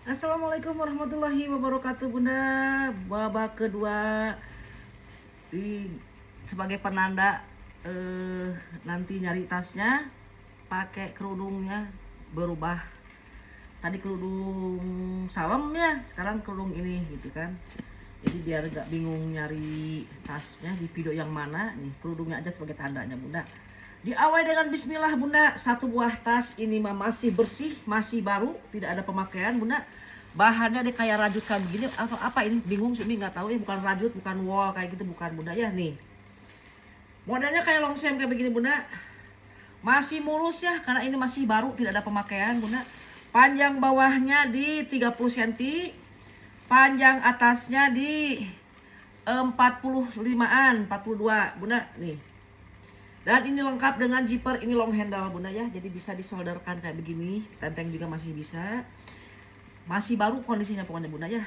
Assalamualaikum warahmatullahi wabarakatuh Bunda. Babak kedua di sebagai penanda nanti nyari tasnya pakai kerudungnya berubah. Tadi kerudung salem ya, sekarang kerudung ini gitu kan. Jadi biar gak bingung nyari tasnya di video yang mana, nih kerudungnya aja sebagai tandanya Bunda. Diawali dengan bismillah Bunda. Satu buah tas ini mah masih bersih, masih baru, tidak ada pemakaian Bunda. Bahannya dia kayak rajut kayak begini atau apa ini, bingung sih, nggak tahu ya, bukan rajut, bukan wol kayak gitu, bukan Bunda ya. Nih modelnya kayak longsem kayak begini Bunda, masih mulus ya karena ini masih baru, tidak ada pemakaian Bunda. Panjang bawahnya di 30 cm, panjang atasnya di 45-an, 42 Bunda nih. Dan ini lengkap dengan zipper, ini long handle Bunda ya, jadi bisa disolderkan kayak begini, tenteng juga masih bisa. Masih baru kondisinya pokoknya Bunda ya.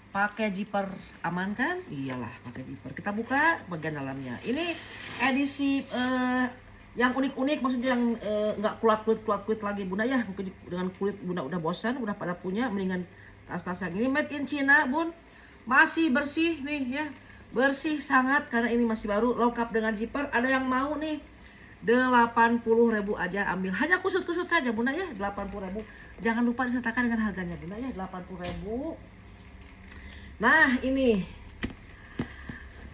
Pakai zipper aman kan? Iyalah pakai zipper. Kita buka bagian dalamnya. Ini edisi yang unik-unik, maksudnya yang nggak kulit lagi Bunda ya. Mungkin dengan kulit Bunda udah bosan, udah pada punya, mendingan tas-tas yang ini made in China Bun. Masih bersih nih ya. Bersih sangat karena ini masih baru, lengkap dengan zipper. Ada yang mau nih 80.000 aja ambil, hanya kusut-kusut saja Bunda ya, 80.000. Jangan lupa disertakan dengan harganya Bunda ya, 80.000. Nah ini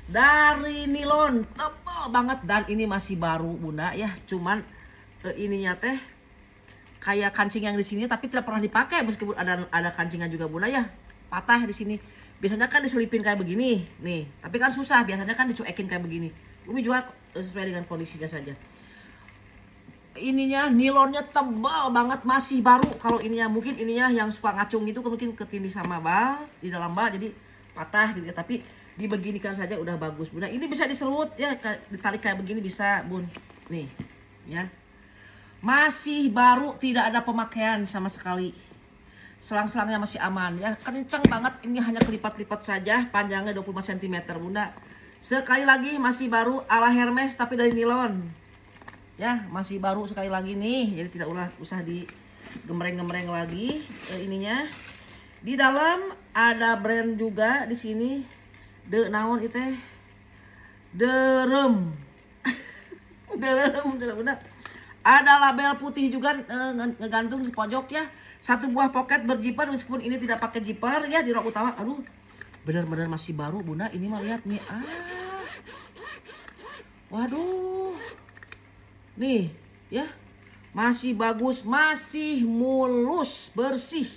dari nilon tebal banget dan ini masih baru Bunda ya, cuman ininya teh kayak kancing yang di sini tapi tidak pernah dipakai, meskipun ada kancingnya juga Bunda ya, patah di sini. Biasanya kan diselipin kayak begini nih, tapi kan susah, biasanya kan dicuekin kayak begini. Umi jual sesuai dengan kondisinya saja. Ininya nilonnya tebal banget, masih baru. Kalau ininya mungkin ininya yang suka ngacung itu mungkin ketindih sama bal di dalam bal jadi patah gitu, tapi dibeginikan saja udah bagus Bunda. Ini bisa diserut ya, ditarik kayak begini bisa Bun. Nih ya. Masih baru, tidak ada pemakaian sama sekali. Selang-selangnya masih aman ya, kenceng banget. Ini hanya kelipat-lipat saja, panjangnya 25 cm Bunda. Sekali lagi masih baru, ala Hermes tapi dari nilon ya, masih baru sekali lagi nih, jadi tidak usah digembreng-gembreng lagi. Ininya di dalam ada brand juga di sini, de naon itu derem derem Bunda. Ada label putih juga ngegantung di pojok ya. Satu buah pocket berzipper, meskipun ini tidak pakai zipper ya di rok utama. Aduh, benar-benar masih baru Bunda. Ini mah lihat nih. Waduh. Nih ya. Masih bagus, masih mulus, bersih.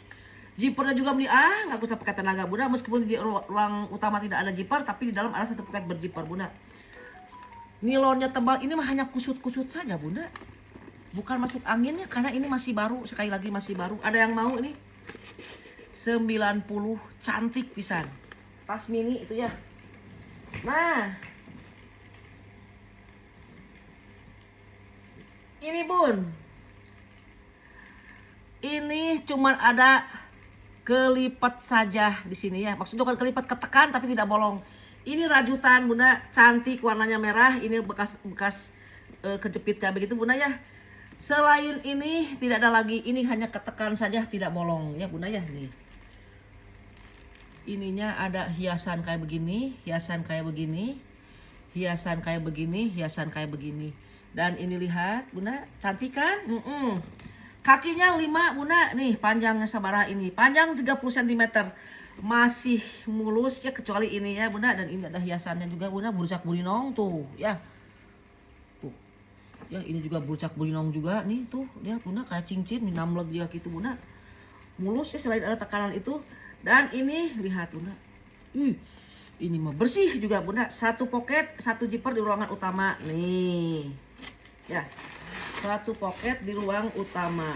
Zippernya juga nggak usah pakai tenaga Bunda. Meskipun di ruang utama tidak ada zipper, tapi di dalam ada satu pocket berzipper Bunda. Nilonnya tebal, ini mah hanya kusut-kusut saja Bunda. Bukan masuk anginnya karena ini masih baru, sekali lagi masih baru. Ada yang mau ini? 90, cantik pisan. Tas mini itu ya. Nah. Ini Bun. Ini cuman ada kelipat saja di sini ya. Maksudnya bukan kelipat, ketekan tapi tidak bolong. Ini rajutan Bunda, cantik, warnanya merah. Ini bekas kejepit kayak begitu Bunda ya. Selain ini tidak ada lagi, ini hanya ketekan saja, tidak bolong ya Bunda ya. Nih ininya ada hiasan kayak begini, hiasan kayak begini, hiasan kayak begini, hiasan kayak begini. Dan ini lihat Bunda, cantik kan? Kakinya 5 Bunda, nih panjangnya sabaraha ini, panjang 30 cm, masih mulus ya, kecuali ini ya Bunda. Dan ini ada hiasannya juga Bunda, burjak burinong tuh ya. Ya ini juga burcak burinong juga nih, tuh lihat Bunda, kayak cincin di namlek juga gitu Bunda, mulus ya selain ada tekanan itu. Dan ini lihat Bunda, ini mah bersih juga Bunda. Satu pocket, satu zipper di ruangan utama nih ya, satu pocket di ruang utama.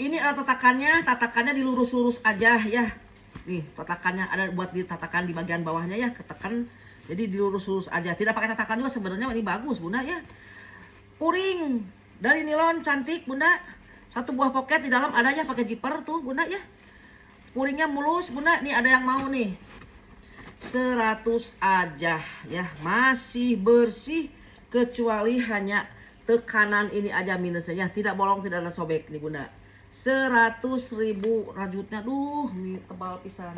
Ini ada tatakannya dilurus-lurus aja ya. Nih tatakannya ada buat ditatakan di bagian bawahnya ya, ketekan. Jadi dilurus-lurus aja, tidak pakai tatakan juga sebenarnya. Ini bagus Bunda ya. Puring dari nilon, cantik Bunda. Satu buah pocket di dalam adanya pakai zipper tuh Bunda ya. Puringnya mulus Bunda. Nih ada yang mau nih 100 aja ya, masih bersih, kecuali hanya tekanan ini aja minusnya, tidak bolong, tidak ada sobek nih Bunda. 100.000 rajutnya. Duh, ini tebal pisan.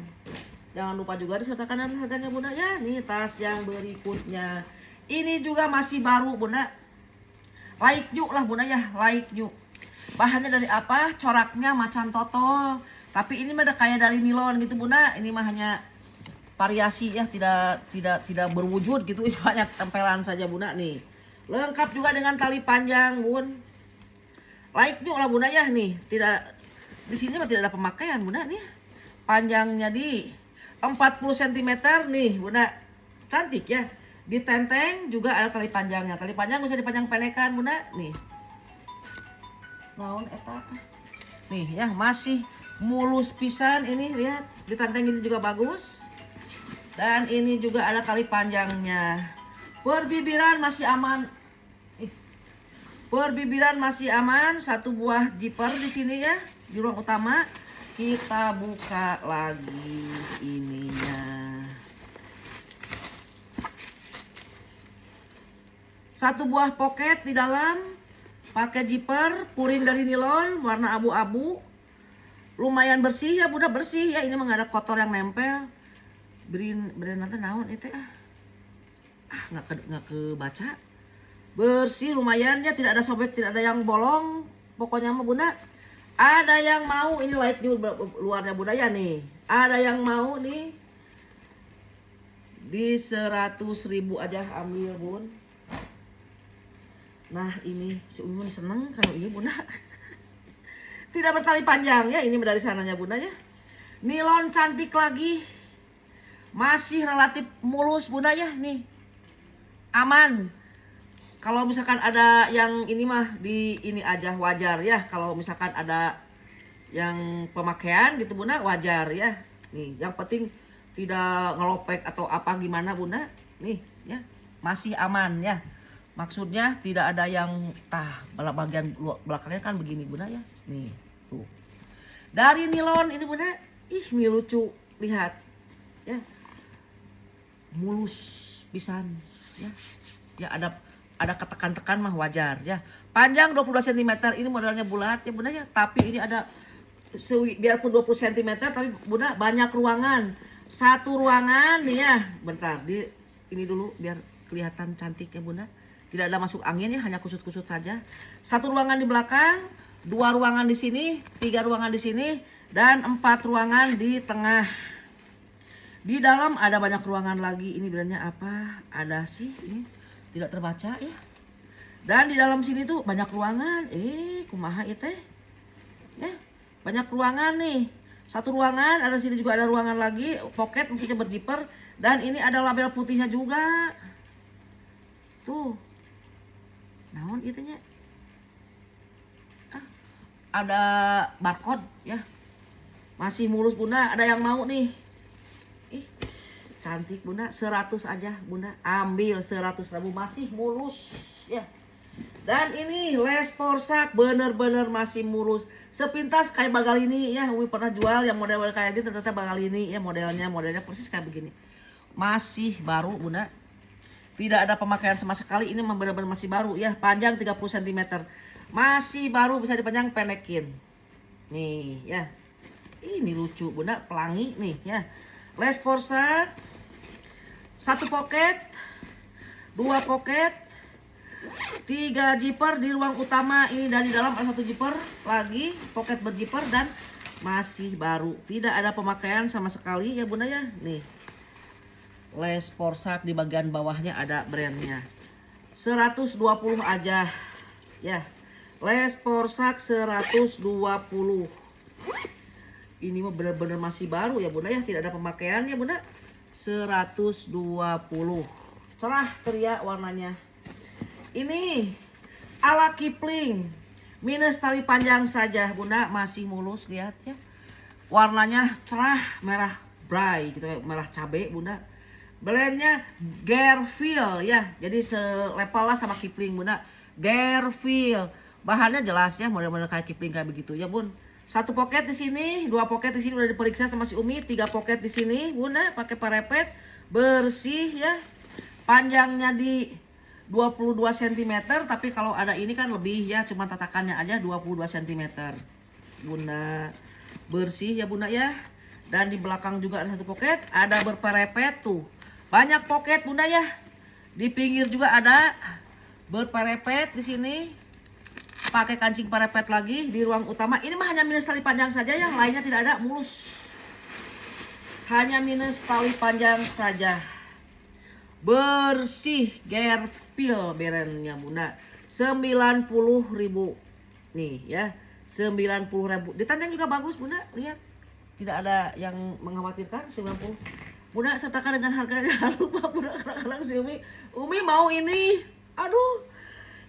Jangan lupa juga disertakan harganya Bunda ya. Nih tas yang berikutnya. Ini juga masih baru Bunda. Like new lah Bunda ya, like new. Bahannya dari apa? Coraknya macan totol. Tapi ini mah kayak dari nilon gitu Bunda. Ini mah hanya variasi ya, tidak berwujud gitu, istilahnya tempelan saja Bunda nih. Lengkap juga dengan tali panjang Bun. Like new lah Bunda ya nih. Tidak di sini mah tidak ada pemakaian Bunda nih. Panjangnya di 40 cm nih Bunda. Cantik ya. Di tenteng juga ada tali panjangnya. Tali panjang bisa dipanjang pendekan Bunda nih. Naon eta. Nih ya, masih mulus pisan ini, lihat. Di tenteng ini juga bagus. Dan ini juga ada tali panjangnya. Perbibiran masih aman. Perbibiran masih aman. Satu buah zipper di sini ya, di ruang utama. Kita buka lagi ininya. Satu buah pocket di dalam, pakai zipper, puring dari nilon, warna abu-abu. Lumayan bersih ya Bunda, bersih ya. Ini mah gak ada kotor yang nempel. Berin nanti naon itu nggak kebaca. Bersih lumayan ya, tidak ada sobek, tidak ada yang bolong. Pokoknya mah Bunda, ada yang mau ini light new luarnya Bunda ya nih. Ada yang mau nih di 100.000 aja ambil Bun. Nah ini si Umun seneng kalau ini Bunda. Tidak bertali panjang ya, ini dari sananya Bunda ya. Nilon cantik lagi. Masih relatif mulus Bunda ya nih. Aman. Kalau misalkan ada yang ini mah di ini aja wajar ya. Kalau misalkan ada yang pemakaian gitu Bunda wajar ya. Nih yang penting tidak ngelopek atau apa gimana Bunda. Nih ya, masih aman ya. Maksudnya tidak ada yang bagian belakangnya kan begini Bunda ya. Nih, tuh. Dari nilon ini Bunda, ini lucu, lihat. Ya. Mulus pisan ya. Ya ada ketekan-tekan mah wajar ya. Panjang 22 cm, ini modelnya bulat ya Bunda ya, tapi ini ada biarpun 20 cm tapi Bunda banyak ruangan. Satu ruangan nih ya. Bentar, ini dulu biar kelihatan cantik ya Bunda. Tidak ada masuk angin ya, hanya kusut-kusut saja. Satu ruangan di belakang, 2 ruangan di sini, 3 ruangan di sini, dan 4 ruangan di tengah. Di dalam ada banyak ruangan lagi. Ini bilangnya apa? Ada sih, ini tidak terbaca ya. Dan di dalam sini tuh banyak ruangan. Kumaha itu ya? Banyak ruangan nih. Satu ruangan, ada sini juga ada ruangan lagi, pocket mungkin berzipper, dan ini ada label putihnya juga. Tuh. Naon itunya? Ada barcode ya. Masih mulus Bunda, ada yang mau nih. Cantik Bunda, 100 aja Bunda. Ambil 100.000, masih mulus ya. Dan ini les porsak bener-bener masih mulus. Sepintas kayak bagal ini ya. Umi pernah jual yang model kayak gini, ternyata bagal ini ya modelnya persis kayak begini. Masih baru Bunda. Tidak ada pemakaian sama sekali. Ini benar-benar masih baru ya. Panjang 30 cm. Masih baru, bisa dipanjang pendekin. Nih ya. Ini lucu Bunda, pelangi nih ya. Les porsak. 1 pocket. 2 pocket. 3 zipper di ruang utama. Ini dari dalam ada 1 zipper lagi. Pocket berzipper dan masih baru. Tidak ada pemakaian sama sekali ya Bunda ya. Nih. Les porsak di bagian bawahnya ada brandnya. 120 aja ya. Les porsak 120. Ini mah benar-benar masih baru ya Bunda ya, tidak ada pemakaian ya Bunda. 120. Cerah ceria warnanya. Ini ala Kipling. Minus tali panjang saja Bunda, masih mulus, lihat ya. Warnanya cerah merah bright gitu, merah cabai Bunda. Brandnya Gerfield ya, jadi selevel lah sama Kipling Bunda. Gerfield, bahannya jelas ya, model-model kayak Kipling kayak begitu ya Bun. 1 pocket di sini, 2 pocket di sini udah diperiksa sama si Umi, 3 pocket di sini Bunda, pakai parepet bersih ya. Panjangnya di 22 cm, tapi kalau ada ini kan lebih ya, cuma tatakannya aja 22 cm. Bunda, bersih ya Bunda ya. Dan di belakang juga ada satu pocket, ada berperepet tuh. Banyak pocket Bunda ya. Di pinggir juga ada berperepet di sini. Pakai kancing perepet lagi di ruang utama. Ini mah hanya minus tali panjang saja ya, lainnya tidak ada, mulus. Hanya minus tali panjang saja. Bersih, gerpil berennya Bunda. 90.000 nih ya. 90.000. Ditandeng juga bagus Bunda, lihat. Tidak ada yang mengkhawatirkan. 90. Bunda sertakan dengan harganya. Jangan lupa Bunda, kadang-kadang si Umi mau ini. Aduh,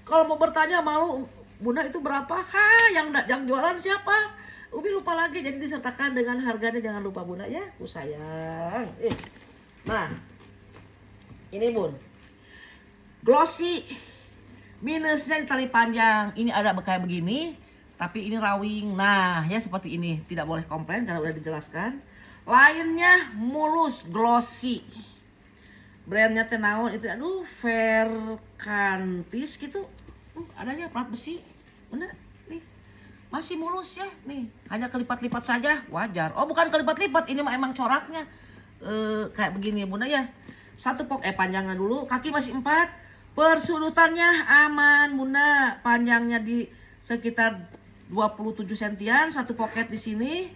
kalau mau bertanya malu, Bunda itu berapa? Yang jualan siapa? Umi lupa lagi, jadi disertakan dengan harganya, jangan lupa Bunda ya. Ku sayang. Nah, ini Bun, glossy, minusnya di tali panjang. Ini ada kayak begini, tapi ini rawing. Nah, ya seperti ini, tidak boleh komplain karena udah dijelaskan. Lainnya mulus, glossy. Brandnya tenaon itu, aduh, Verkantis gitu. Adanya plat besi, bener nih, masih mulus ya, nih hanya kelipat-lipat saja, wajar. Oh bukan kelipat-lipat, ini mah emang coraknya kayak begini ya Bunda ya. Satu panjangnya dulu, kaki masih 4, persudutannya aman Bunda, panjangnya di sekitar 27 sentian, satu pocket di sini,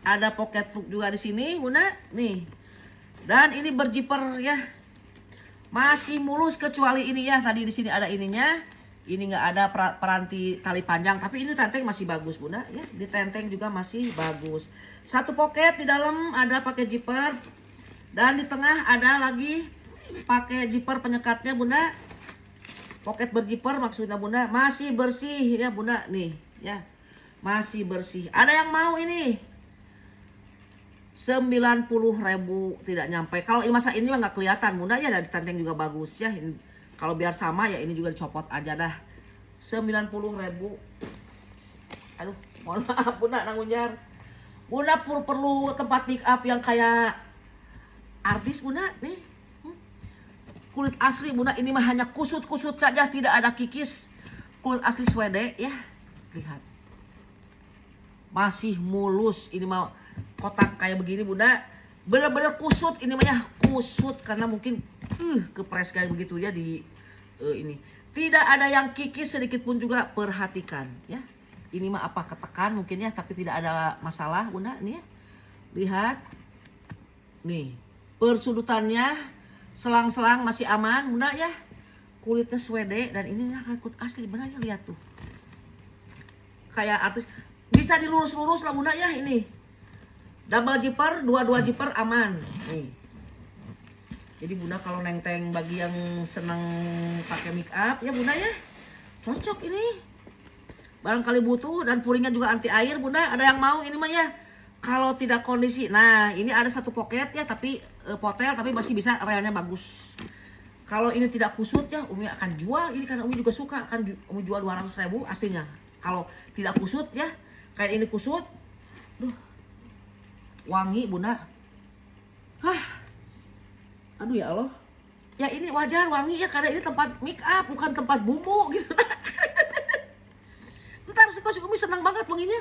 ada pocket hook juga di sini Bunda, nih. Dan ini berjiper ya, masih mulus kecuali ini ya, tadi di sini ada ininya. Ini nggak ada peranti tali panjang, tapi ini tenteng masih bagus Bunda ya. Di tenteng juga masih bagus. Satu pocket di dalam ada pakai zipper, dan di tengah ada lagi pakai zipper penyekatnya Bunda. Pocket berzipper maksudnya Bunda, masih bersih ya Bunda nih ya. Masih bersih. Ada yang mau ini? 90.000, tidak nyampe. Kalau ini masa ini mah nggak kelihatan Bunda ya, dari tenteng juga bagus ya. Ini, kalau biar sama ya ini juga dicopot aja dah. 90.000. Aduh, mohon maaf Bunda nangunjar. Bunda perlu tempat make up yang kayak artis Bunda nih. Kulit asli Bunda, ini mah hanya kusut-kusut saja, tidak ada kikis. Kulit asli Swede ya. Lihat. Masih mulus, ini mah kotak kayak begini Bunda. Bener-bener kusut, ini mah ya kusut karena mungkin kepres kayak begitu ya di ini. Tidak ada yang kikis sedikit pun juga, perhatikan ya. Ini mah apa ketekan mungkin ya, tapi tidak ada masalah Bunda nih ya. Lihat. Nih, persudutannya selang-selang masih aman Bunda ya. Kulitnya Swede dan ini kulit asli Bunda ya, lihat tuh. Kayak artis, bisa dilurus-lurus lah Bunda ya ini. Double zipper, dua zipper aman nih. Jadi Bunda kalau nenteng bagi yang senang pakai make up ya Bunda ya, cocok ini. Barangkali butuh, dan puringnya juga anti air Bunda. Ada yang mau ini mah ya. Kalau tidak kondisi, nah ini ada satu pocket ya, tapi potel tapi masih bisa, relnya bagus. Kalau ini tidak kusut ya, Umi akan jual ini karena Umi juga suka, akan Umi jual 200.000 aslinya. Kalau tidak kusut ya, kayak ini kusut, wangi Bunda. Aduh ya Allah. Ya ini wajar wangi ya, karena ini tempat make up bukan tempat bumbu gitu. Ntar si Umi senang banget wanginya.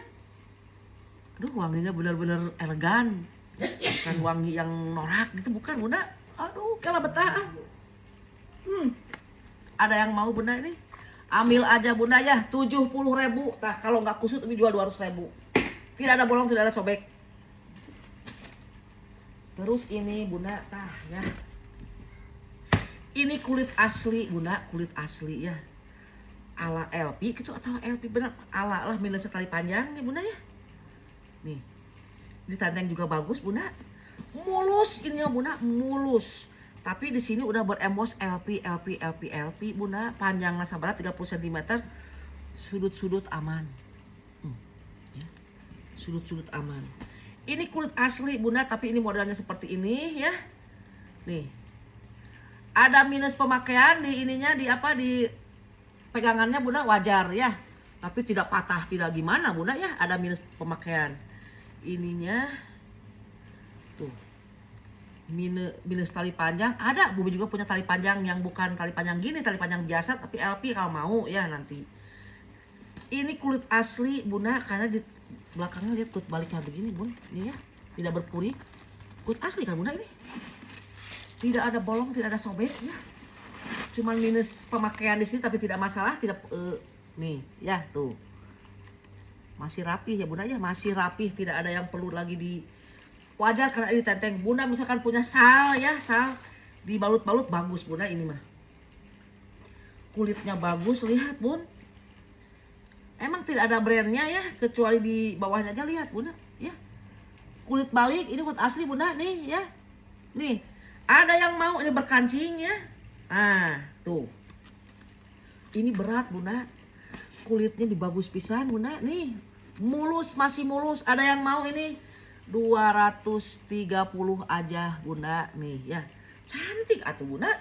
Aduh wanginya benar-benar elegan. Bukan wangi yang norak gitu, bukan Bunda. Aduh kalah betah. Ada yang mau Bunda ini? Ambil aja Bunda ya, 70.000. Nah kalau nggak kusut Umi jual 200.000. Tidak ada bolong, tidak ada sobek. Terus ini Bunda, tah ya. Ini kulit asli Bunda, kulit asli ya. Ala LP gitu atau LP benar, ala lah minus tali panjang nih Bunda ya. Nih. Ditanteng juga bagus Bunda. Mulus ini ya Bunda, mulus. Tapi di sini udah berembos LP Bunda, panjangnya sabar 30 cm. Sudut-sudut aman. Ya. Sudut-sudut aman. Ini kulit asli Bunda, tapi ini modelnya seperti ini ya. Nih. Ada minus pemakaian di ininya, di apa, di pegangannya Bunda, wajar ya. Tapi tidak patah, tidak gimana Bunda ya. Ada minus pemakaian. Ininya tuh. Minus tali panjang. Ada, Bumi juga punya tali panjang yang bukan tali panjang gini, tali panjang biasa, tapi LP kalau mau ya nanti. Ini kulit asli bunda, karena di belakangnya lihat kulit baliknya begini bun, ini ya, tidak berpuri. Kulit asli kan bunda ini, tidak ada bolong, tidak ada sobek ya. Cuman minus pemakaian di sini, tapi tidak masalah, tidak nih ya tuh. Masih rapi ya bunda ya, masih rapi, tidak ada yang perlu lagi di wajar karena ini tenteng. Bunda misalkan punya sal ya, sal dibalut-balut bagus bunda ini mah. Kulitnya bagus, lihat bun. Emang tidak ada brandnya ya, kecuali di bawahnya aja, lihat bunda ya. Kulit balik, ini kulit asli bunda nih ya. Nih, ada yang mau ini berkancing ya. Ah, tuh. Ini berat bunda. Kulitnya dibagus pisan bunda nih. Mulus, masih mulus. Ada yang mau ini 230 aja bunda nih ya. Cantik atuh bunda.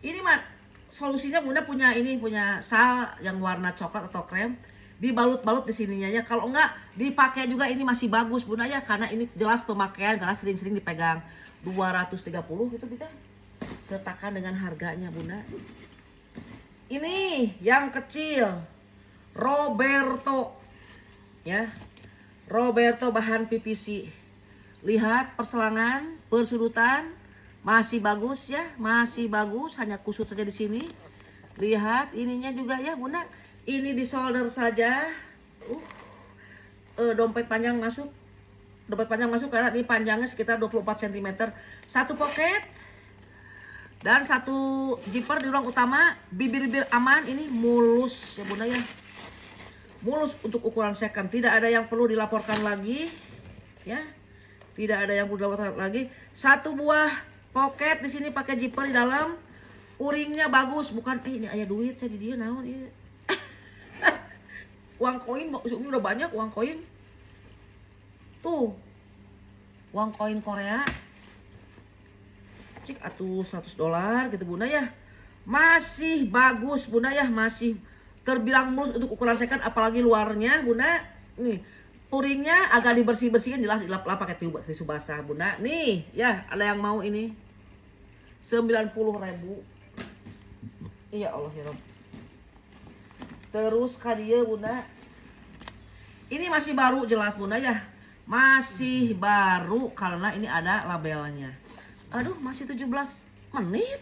Ini mah solusinya bunda punya ini, punya sal yang warna coklat atau krem, dibalut-balut di sininya ya. Kalau enggak dipakai juga ini masih bagus bunda ya, karena ini jelas pemakaian karena sering-sering dipegang. 230 itu kita sertakan dengan harganya bunda. Ini yang kecil Roberto ya, Roberto bahan PVC. Lihat perselangan, persudutan masih bagus ya, masih bagus, hanya kusut saja di sini. Lihat ininya juga ya bunda, ini di solder saja. Dompet panjang masuk, karena ini panjangnya sekitar 24 cm. Satu pocket dan satu zipper di ruang utama. Bibir-bibir aman, ini mulus ya bunda ya, mulus untuk ukuran second. Tidak ada yang perlu dilaporkan lagi ya, tidak ada yang perlu dilaporkan lagi. Satu buah pocket di sini pakai zipper di dalam. Uringnya bagus, bukan ini aya duit saya di dia naon ya. Uang koin ini udah banyak, uang koin. Tuh. Uang koin Korea. Cik atuh $100 gitu bunda ya. Masih bagus bunda ya, masih terbilang mulus untuk ukuran second, apalagi luarnya bunda. Nih, uringnya agak dibersih-bersihin, jelas dilap-lap pakai tisu basah bunda. Nih ya, ada yang mau ini 90.000. Iya Allah ya Rob. Terus kadia bunda, ini masih baru jelas bunda ya, masih baru karena ini ada labelnya. Aduh masih 17 menit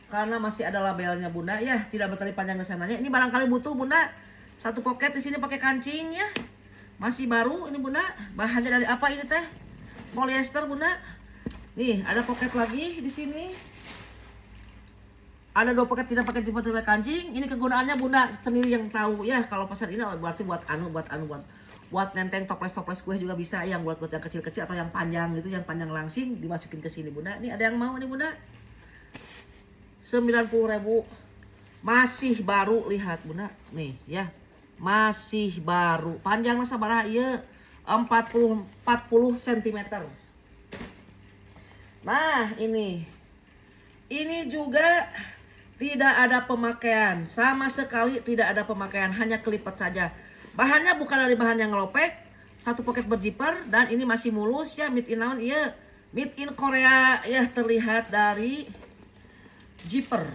karena masih ada labelnya bunda ya, tidak bertali panjang ke sananya. Ini barangkali butuh bunda satu pocket di sini pakai kancing ya, masih baru ini bunda. Bahannya dari apa ini teh? Polyester bunda. Nih ada pocket lagi di sini, ada 2 pocket tidak pakai zipper, tidak pakai kancing. Ini kegunaannya bunda sendiri yang tahu ya. Kalau pesan ini berarti buat nenteng toples kue juga bisa, yang buat yang kecil-kecil atau yang panjang gitu, yang panjang langsing dimasukin ke sini bunda. Ini ada yang mau nih bunda, 90.000, masih baru. Lihat bunda nih ya, masih baru. Panjangnya sabaraha ieu? 40 cm. Nah ini juga tidak ada pemakaian, sama sekali tidak ada pemakaian, hanya kelipat saja. Bahannya bukan dari bahan yang ngelopek, satu pocket berzipper, dan ini masih mulus ya. Made in naon iya, made in Korea ya, terlihat dari zipper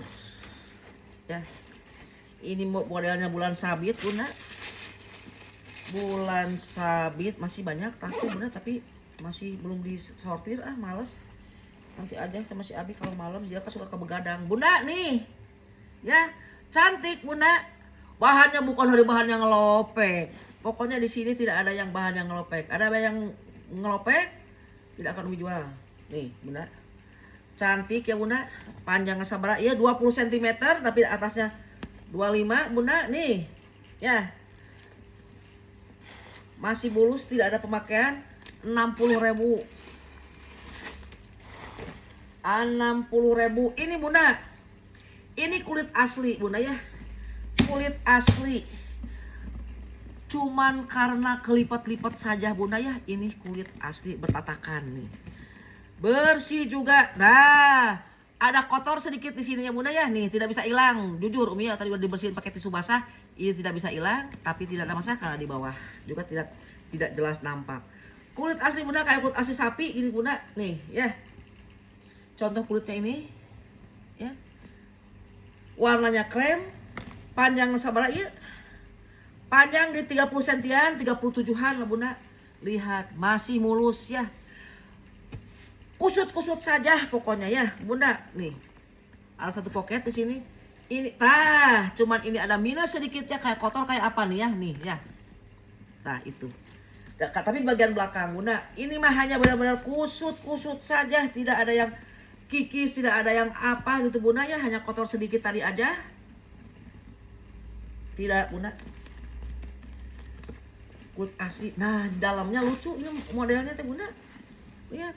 ya. Ini modelnya bulan sabit bunda, bulan sabit. Masih banyak tasnya bunda, tapi masih belum disortir, males. Nanti aja sama si Abi kalau malam, dia kan suka kebegadang bunda. Nih ya, cantik bunda. Bahannya bukan dari bahan yang ngelopek. Pokoknya di sini tidak ada yang bahan yang ngelopek. Ada yang ngelopek tidak akan dijual. Nih bunda, cantik ya bunda. Panjangnya sabaraha? Iya 20 cm, tapi atasnya 25 bunda. Nih ya, masih bulus, tidak ada pemakaian. 60.000. 60.000 ini bunda. Ini kulit asli bunda ya, kulit asli. Cuman karena kelipat-lipat saja bunda ya. Ini kulit asli bertatakan nih, bersih juga. Nah ada kotor sedikit di sini ya bunda ya. Nih tidak bisa hilang. Jujur Umi ya, tadi udah dibersihin pakai tisu basah, ini tidak bisa hilang. Tapi tidak ada masalah karena di bawah juga tidak jelas nampak. Kulit asli bunda, kayak kulit asli sapi ini bunda. Nih ya, contoh kulitnya ini ya, warnanya krem, Panjang sabaraha ieu? Panjang di 30 sentian, 37-an lah Bunda. Lihat, masih mulus ya. Kusut-kusut saja pokoknya ya, Bunda. Nih. Ada satu pocket di sini. Ini cuman ini ada minus sedikit ya, kayak kotor kayak apa nih ya, nih ya. Itu. Tapi bagian belakang Bunda, ini mah hanya benar-benar kusut-kusut saja, tidak ada yang kikis, tidak ada yang apa gitu Bunda ya, hanya kotor sedikit tadi aja. Tidak Bunda. Kulit asli. Nah, dalamnya lucu ini modelnya teh Bunda. Lihat.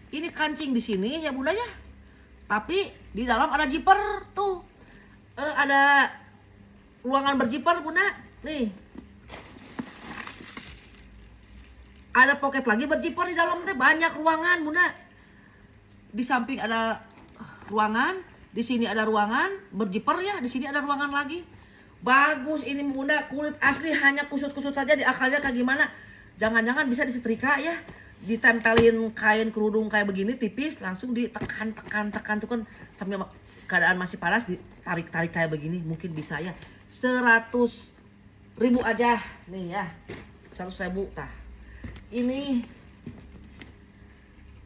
Ini kancing di sini ya Bunda ya. Tapi di dalam ada zipper tuh. Ada ruangan berzipper Bunda. Nih. Ada pocket lagi berzipper di dalam teh, banyak ruangan Bunda. Di samping ada ruangan, di sini ada ruangan berzipper ya, di sini ada ruangan lagi. Bagus ini Bunda, kulit asli hanya kusut-kusut saja, di akalnya kayak gimana? Jangan-jangan bisa disetrika ya, ditempelin kain kerudung kayak begini tipis, langsung ditekan tuh kan sambil keadaan masih panas ditarik-tarik kayak begini, mungkin bisa ya. 100.000 aja nih ya, 100.000 tah. Ini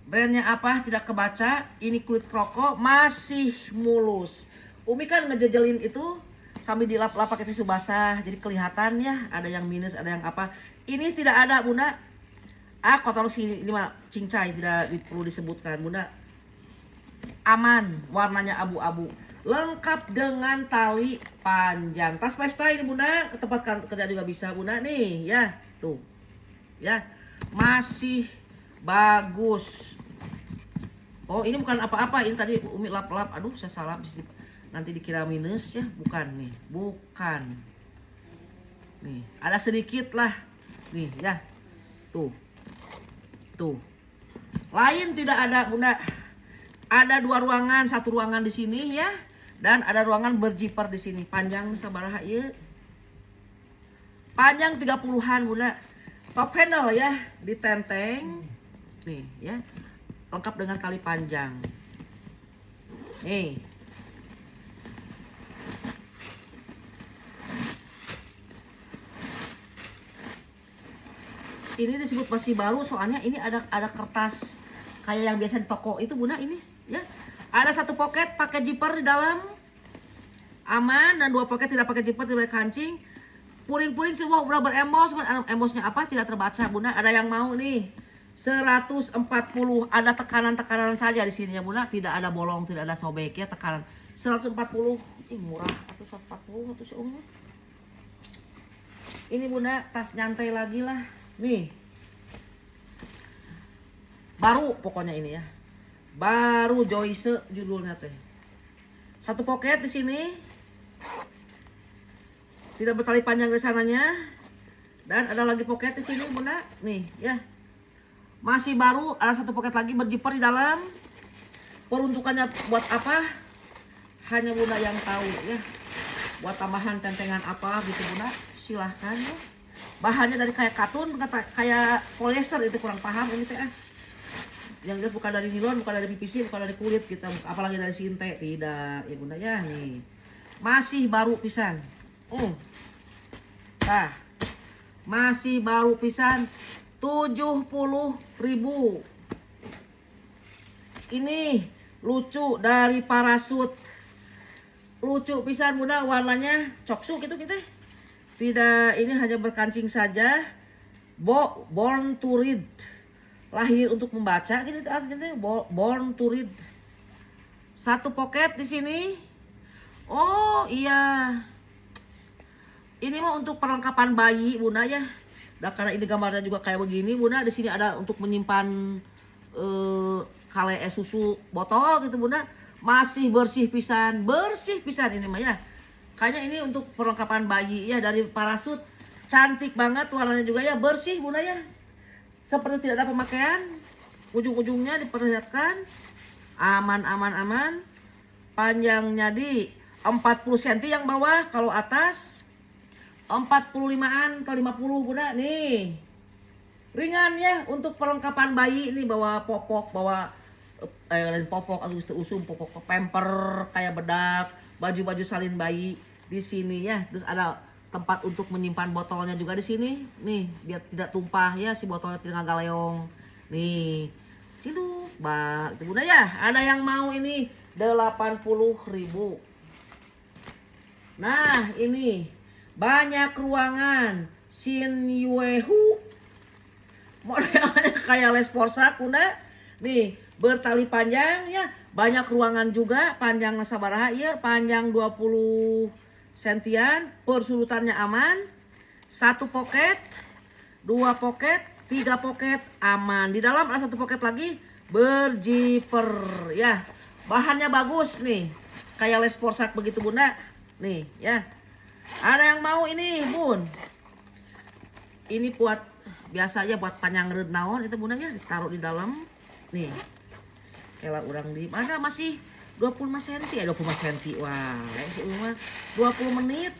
brandnya apa tidak kebaca, ini kulit kroko masih mulus. Umi kan ngejejelin itu sambil dilap-lap pakai tisu basah, jadi kelihatan ya ada yang minus, ada yang apa. Ini tidak ada Bunda. Kotor sini, ini mah cincai, tidak perlu disebutkan Bunda. Aman, warnanya abu-abu, lengkap dengan tali panjang. Tas pesta ini Bunda, ke tempat kerja juga bisa Bunda nih ya, tuh ya, masih bagus. Oh ini bukan apa-apa, ini tadi Umi lap-lap, aduh saya salah, nanti dikira minus ya, bukan nih, bukan. Nih, ada sedikit lah. Nih ya. Tuh. Lain tidak ada Bunda. Ada 2 ruangan, 1 ruangan di sini ya, dan ada ruangan berzipper di sini. Panjang sabaraha ieu? Panjang 30-an Bunda. Top handle ya, ditenteng. Nih ya. Lengkap dengan tali panjang. Nih. Ini disebut masih baru soalnya ini ada kertas kayak yang biasa di toko itu Bunda ini ya. Ada 1 pocket pakai zipper di dalam. Aman, dan 2 pocket tidak pakai zipper, tidak pakai kancing. Puring-puring semua udah beremos, emosnya apa tidak terbaca Bunda. Ada yang mau nih 140, ada tekanan-tekanan saja di sini ya Bunda, tidak ada bolong, tidak ada sobek ya, tekanan 140. Ih murah, atau 140 atau sih umumnya. Ini Bunda tas nyantai lagi lah. Nih. Baru pokoknya ini ya. Baru Joyce judulnya teh. 1 pocket di sini. Tidak bertali panjang dari sananya. Dan ada lagi pocket di sini Bunda. Nih ya. Masih baru, ada 1 pocket lagi berzipper di dalam. Peruntukannya buat apa? Hanya Bunda yang tahu ya. Buat tambahan tentengan apa gitu Bunda, silahkan ya. Bahannya dari kayak katun, kayak polyester, itu kurang paham ini teh. Yang dia bukan dari nilon, bukan dari PVC, bukan dari kulit kita, apalagi dari sinte, tidak ya Bunda ya. Nih masih baru pisan. Nah, masih baru pisan, 70.000. Ini lucu dari parasut, lucu pisan Bunda, warnanya coksu gitu kita. Tidak, ini hanya berkancing saja. Born to read, lahir untuk membaca gitu artinya. Born to read. 1 pocket di sini. Oh iya, ini mah untuk perlengkapan bayi Bunda ya. Nah, karena ini gambarnya juga kayak begini Bunda, di sini ada untuk menyimpan kale susu botol gitu Bunda. Masih bersih pisan ini mah ya. Kayaknya ini untuk perlengkapan bayi ya, dari parasut. Cantik banget warnanya juga ya, bersih Bunda ya. Seperti tidak ada pemakaian. Ujung-ujungnya diperlihatkan. Aman. Panjangnya di 40 cm yang bawah, kalau atas 45-an ke 50 Bunda nih. Ringan ya untuk perlengkapan bayi ini, bawa popok, bawa popok atau usum popok pamper kayak bedak, baju-baju salin bayi di sini ya. Terus ada tempat untuk menyimpan botolnya juga di sini nih, biar tidak tumpah ya, si botolnya tidak ngagaleong nih. Ciluk bak itu Bunda ya. Ada yang mau ini 80.000. Nah ini banyak ruangan Shin Yuehu, modelnya kayak Les Porsak Bunda nih, bertali panjang ya, banyak ruangan juga, panjang sabaraha ya, panjang 20 sentian, persudutannya aman, 1 poket, 2 poket, 3 poket aman. Di dalam ada 1 poket lagi berjiper ya, bahannya bagus nih, kayak Les Porsak begitu Bunda nih ya. Ada yang mau ini Bun, ini buat biasa aja, buat panjang naon itu Bunda ya, ditaruh di dalam nih. Kela urang di mana masih 25 cm ya, 25 cm. Wah, si Uma 20 menit,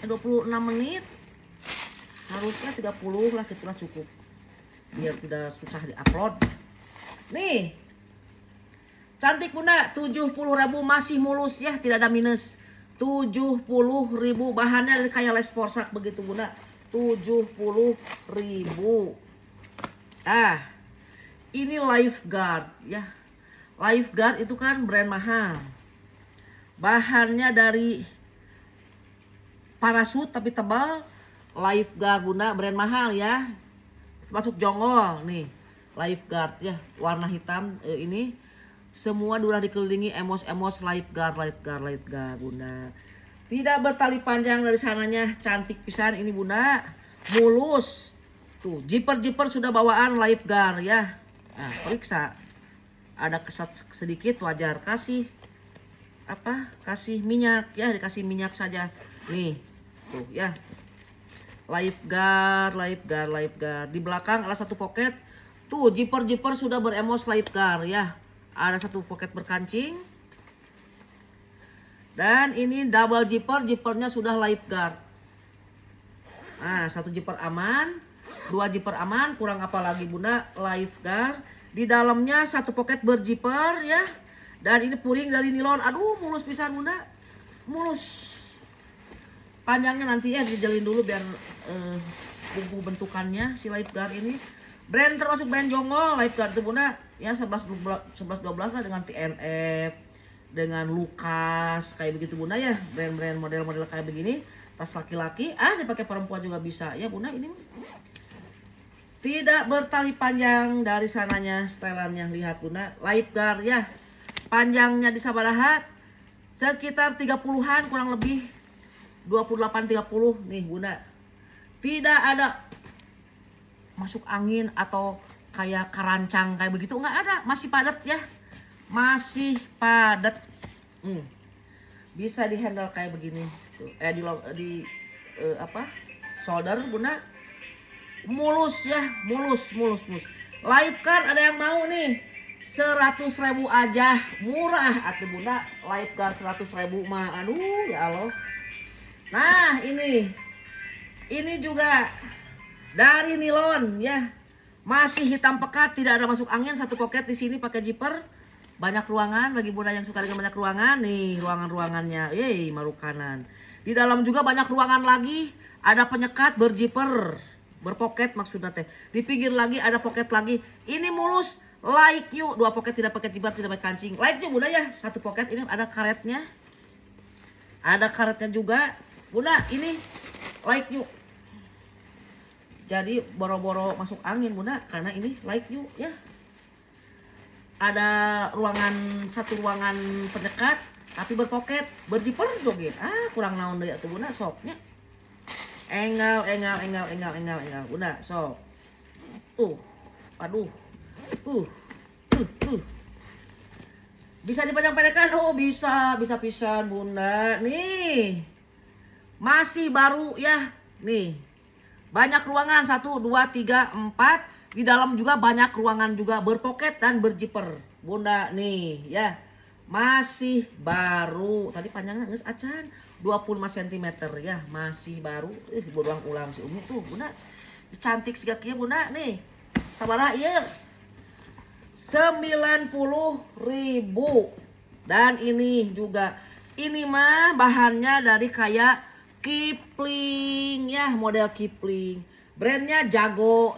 26 menit. Harusnya 30 lah, gitulah cukup. Biar tidak susah di-upload. Nih. Cantik Bunda, 70.000 masih mulus ya, tidak ada minus. 70.000, bahannya dari kayak Les Porsak begitu Bunda. 70.000. Ah. Ini Lifeguard ya. Lifeguard itu kan brand mahal. Bahannya dari parasut tapi tebal. Lifeguard Bunda, brand mahal ya. Masuk jonggol nih. Lifeguard ya, warna hitam ini. Semua udah dikelilingi emos lifeguard Bunda. Tidak bertali panjang dari sananya, cantik pisan ini Bunda. Mulus. Tuh, jiper sudah bawaan lifeguard ya. Nah, periksa. Ada kesat sedikit wajar, kasih minyak ya, dikasih minyak saja nih tuh ya. Lifeguard di belakang ada 1 poket tuh, jiper sudah beremos lifeguard ya, ada 1 poket berkancing, dan ini double jipernya sudah lifeguard. Nah, 1 jiper aman, 2 jiper aman, kurang apa lagi Bunda, lifeguard. Di dalamnya 1 poket berjiper ya. Dan ini puring dari nilon. Aduh, mulus pisan Bunda. Mulus. Panjangnya nanti ya dijalin dulu biar bumbu bentukannya si lifeguard ini. Brand termasuk brand jonggol lifeguard itu Bunda. Ya 11 12 lah, dengan TNF, dengan Lucas kayak begitu Bunda ya. Brand-brand model-model kayak begini. Tas laki-laki, dipakai perempuan juga bisa ya Bunda ini. Tidak bertali panjang dari sananya, setelannya lihat Bunda. Lifeguard ya, panjangnya di sabaraha sekitar 30-an kurang lebih, 28-30 nih Bunda. Tidak ada masuk angin atau kayak kerancang kayak begitu, nggak ada, masih padat ya, masih padat. Bisa dihandle kayak begini tuh, solder Bunda. Mulus ya, mulus. Lifeguard ada yang mau nih 100.000 aja, murah atuh Bunda. Lifeguard 100.000 mah, aduh ya Allah. Nah ini juga dari nilon ya, masih hitam pekat, tidak ada masuk angin, 1 poket di sini pakai zipper. Banyak ruangan bagi Bunda yang suka dengan banyak ruangan nih, ruangannya, marukanan. Di dalam juga banyak ruangan lagi, ada penyekat berzipper. Berpoket maksudnya teh. Di pinggir lagi ada poket lagi. Ini mulus, like you. 2 poket tidak pakai jibar, tidak pakai kancing. Like you Bunda ya. 1 poket ini ada karetnya. Ada karetnya juga. Bunda ini like you. Jadi boro-boro masuk angin Bunda, karena ini like you ya. Ada satu ruangan penyekat tapi berpoket, berjiper joget. Kurang naon deui atuh Bunda soknya. Enggal Bunda sok. Aduh. Bisa dipanjang-pendekkan? Oh, bisa pisan Bunda. Nih. Masih baru ya. Nih. Banyak ruangan, 1 2 3 4. Di dalam juga banyak ruangan juga, berpoket dan berjiper. Bunda nih ya. Masih baru. Tadi panjangnya geus acan 25 cm ya, masih baru. Berulang-ulang si Umi tuh Bunda. Cantik siga kieu Bunda nih. Sabaraha ieu? 90.000. Dan ini juga Ini mah bahannya dari kayak Kipling ya, model Kipling. Brandnya Jago,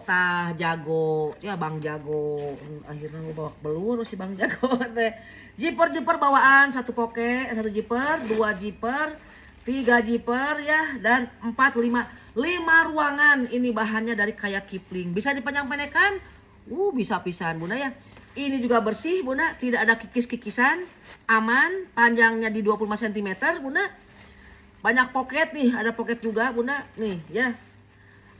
Jago. Ya Bang Jago. Akhirnya gue bawa belur si Bang Jago teh. Zipper bawaan, 1 poket, 1 zipper, 2 zipper, 3 zipper ya, dan 4, 5 ruangan. Ini bahannya dari kayak Kipling. Bisa dipanjang-pendekkan? Bisa pisan Bunda ya. Ini juga bersih Bunda, tidak ada kikis-kikisan, aman, panjangnya di 25 cm Bunda. Banyak poket nih, ada poket juga Bunda. Nih ya.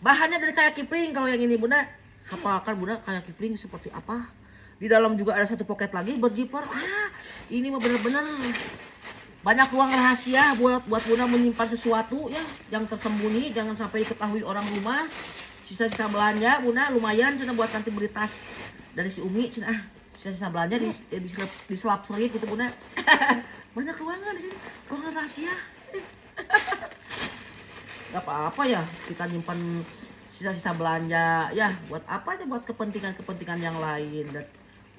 Bahannya dari kayak Kipling kalau yang ini Bunda. Hafalkan Bunda kayak Kipling seperti apa. Di dalam juga ada 1 poket lagi berzipper. Ini mah bener-bener banyak ruang rahasia buat Bunda menyimpan sesuatu ya yang tersembunyi, jangan sampai diketahui orang rumah. Sisa-sisa belanja Bunda lumayan cina buat nanti beli tas dari si Umi cina sisa-sisa belanja diselap-selip gitu Bunda. Banyak ruangan di sini, ruangan rahasia. Gak apa-apa ya kita nyimpan sisa-sisa belanja ya buat apa aja, buat kepentingan yang lain dan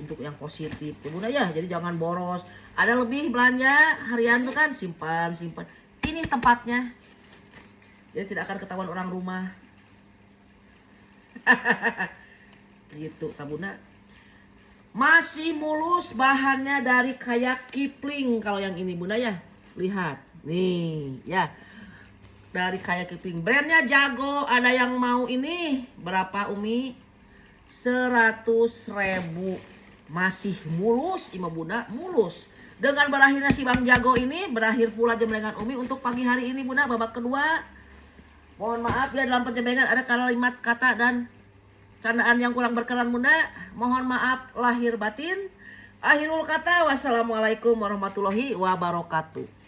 untuk yang positif ya Bunda ya. Jadi jangan boros, ada lebih belanja harian tuh kan simpan. Ini tempatnya, jadi tidak akan ketahuan orang rumah. Gitu tak Bunda. Masih mulus, bahannya dari kayak Kipling kalau yang ini Bunda ya. Lihat nih ya, dari kayak Kipling, brandnya Jago. Ada yang mau ini berapa Umi? 100.000. Masih mulus Ima Bunda, mulus. Dengan berakhirnya si Bang Jago ini, berakhir pula jemlengan Umi untuk pagi hari ini Bunda, babak kedua. Mohon maaf ya dalam penjemlengan ada kalimat kata dan candaan yang kurang berkenan Bunda. Mohon maaf lahir batin. Akhirul kata, wassalamualaikum warahmatullahi wabarakatuh.